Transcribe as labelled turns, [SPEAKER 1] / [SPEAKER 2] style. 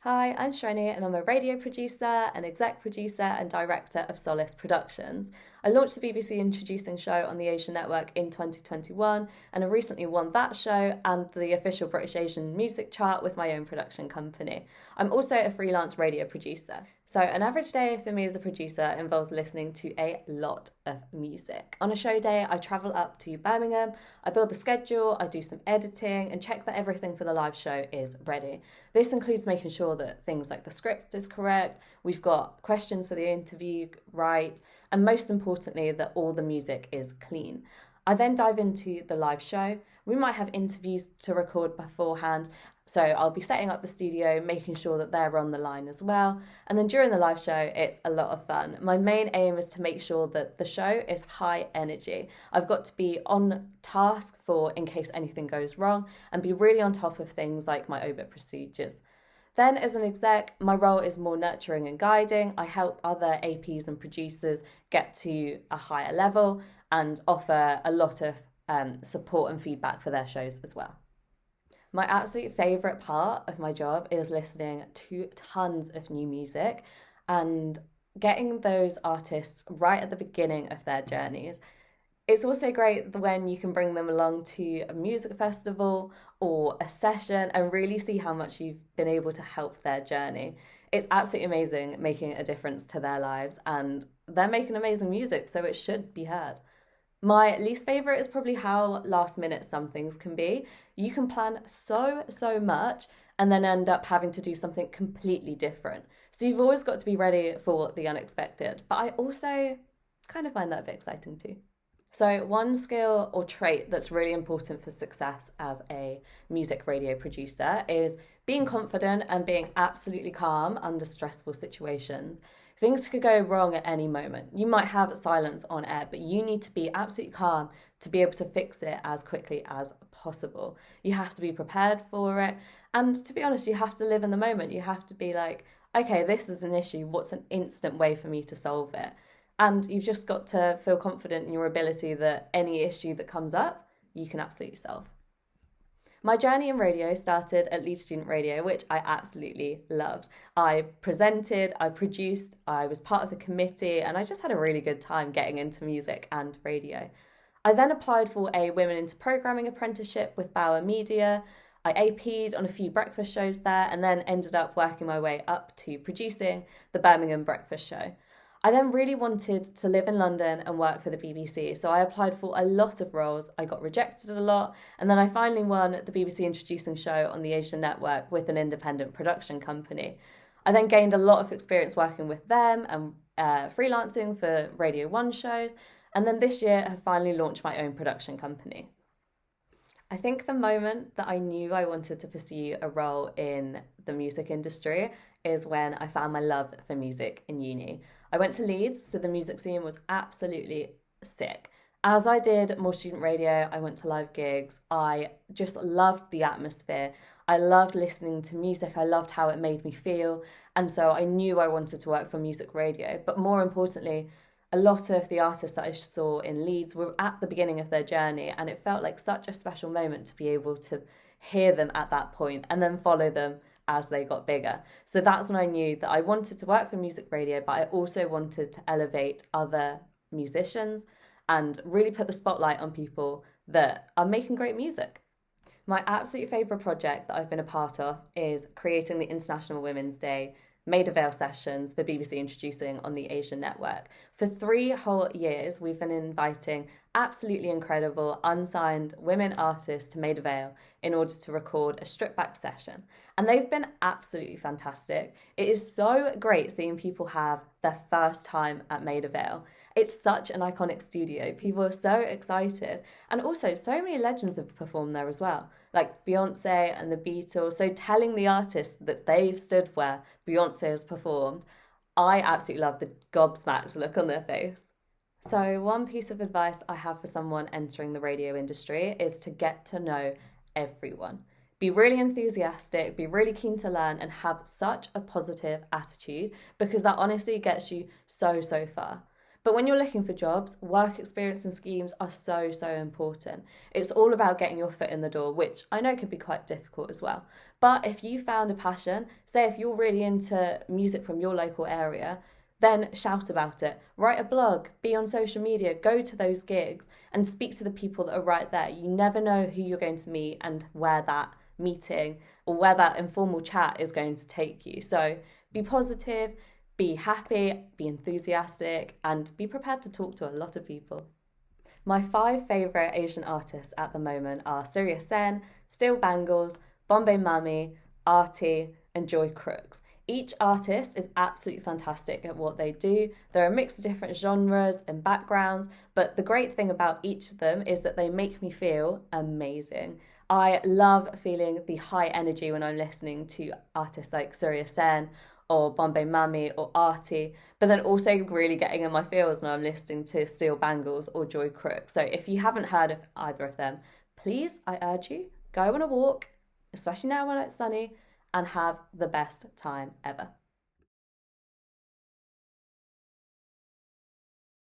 [SPEAKER 1] Hi, I'm Shreni and I'm a radio producer, an exec producer and director of Solis Productions. I launched the BBC Introducing show on the Asian Network in 2021 and I recently won that show and the official British Asian music chart with my own production company. I'm also a freelance radio producer. So an average day for me as a producer involves listening to a lot of music. On a show day, I travel up to Birmingham, I build the schedule, I do some editing and check that everything for the live show is ready. This includes making sure that things like the script is correct, we've got questions for the interview right, and most importantly, that all the music is clean. I then dive into the live show. We might have interviews to record beforehand, so I'll be setting up the studio, making sure that they're on the line as well. And then during the live show, it's a lot of fun. My main aim is to make sure that the show is high energy. I've got to be on task for in case anything goes wrong and be really on top of things like my OBIT procedures. Then as an exec, my role is more nurturing and guiding. I help other APs and producers get to a higher level and offer a lot of support and feedback for their shows as well. My absolute favourite part of my job is listening to tons of new music and getting those artists right at the beginning of their journeys. It's also great when you can bring them along to a music festival or a session and really see how much you've been able to help their journey. It's absolutely amazing making a difference to their lives, and they're making amazing music, so it should be heard. My least favourite is probably how last minute some things can be. You can plan so much and then end up having to do something completely different. So you've always got to be ready for the unexpected. But I also kind of find that a bit exciting too. So one skill or trait that's really important for success as a music radio producer is being confident and being absolutely calm under stressful situations. Things could go wrong at any moment. You might have silence on air, but you need to be absolutely calm to be able to fix it as quickly as possible. You have to be prepared for it. And to be honest, you have to live in the moment. You have to be like, okay, this is an issue. What's an instant way for me to solve it? And you've just got to feel confident in your ability that any issue that comes up, you can absolutely solve. My journey in radio started at Leeds Student Radio, which I absolutely loved. I presented, I produced, I was part of the committee, and I just had a really good time getting into music and radio. I then applied for a Women into Programming apprenticeship with Bauer Media. I AP'd on a few breakfast shows there and then ended up working my way up to producing the Birmingham Breakfast Show. I then really wanted to live in London and work for the BBC, so I applied for a lot of roles. I got rejected a lot, and then I finally won the BBC Introducing show on the Asian Network with an independent production company. I then gained a lot of experience working with them and freelancing for Radio 1 shows, and then this year I have finally launched my own production company. I think the moment that I knew I wanted to pursue a role in the music industry is when I found my love for music in uni. I went to Leeds, so the music scene was absolutely sick. As I did more student radio, I went to live gigs. I just loved the atmosphere. I loved listening to music. I loved how it made me feel. And so I knew I wanted to work for music radio. But more importantly, a lot of the artists that I saw in Leeds were at the beginning of their journey, and it felt like such a special moment to be able to hear them at that point and then follow them as they got bigger. So that's when I knew that I wanted to work for music radio, but I also wanted to elevate other musicians and really put the spotlight on people that are making great music. My absolute favourite project that I've been a part of is creating the International Women's Day Maida Vale sessions for BBC Introducing on the Asian Network. For 3 whole years, we've been inviting absolutely incredible unsigned women artists to Maida Vale in order to record a stripped back session. And they've been absolutely fantastic. It is so great seeing people have their first time at Maida Vale. It's such an iconic studio. People are so excited. And also, so many legends have performed there as well, like Beyonce and the Beatles. So telling the artists that they've stood where Beyonce has performed, I absolutely love the gobsmacked look on their face. So one piece of advice I have for someone entering the radio industry is to get to know everyone. Be really enthusiastic, be really keen to learn, and have such a positive attitude, because that honestly gets you so far. But when you're looking for jobs, work experience and schemes are so, so important. It's all about getting your foot in the door, which I know can be quite difficult as well. But if you found a passion, say if you're really into music from your local area, then shout about it. Write a blog, be on social media, go to those gigs and speak to the people that are right there. You never know who you're going to meet and where that meeting or where that informal chat is going to take you. So be positive, be happy, be enthusiastic, and be prepared to talk to a lot of people. My 5 favourite Asian artists at the moment are Surya Sen, Steel Bangles, Bombay Mami, Artie, and Joy Crooks. Each artist is absolutely fantastic at what they do. They're a mix of different genres and backgrounds, but the great thing about each of them is that they make me feel amazing. I love feeling the high energy when I'm listening to artists like Surya Sen or Bombay Mami or Artie, but then also really getting in my feels when I'm listening to Steel Bangles or Joy Crook. So if you haven't heard of either of them, please, I urge you, go on a walk, especially now when it's sunny, and have the best time ever.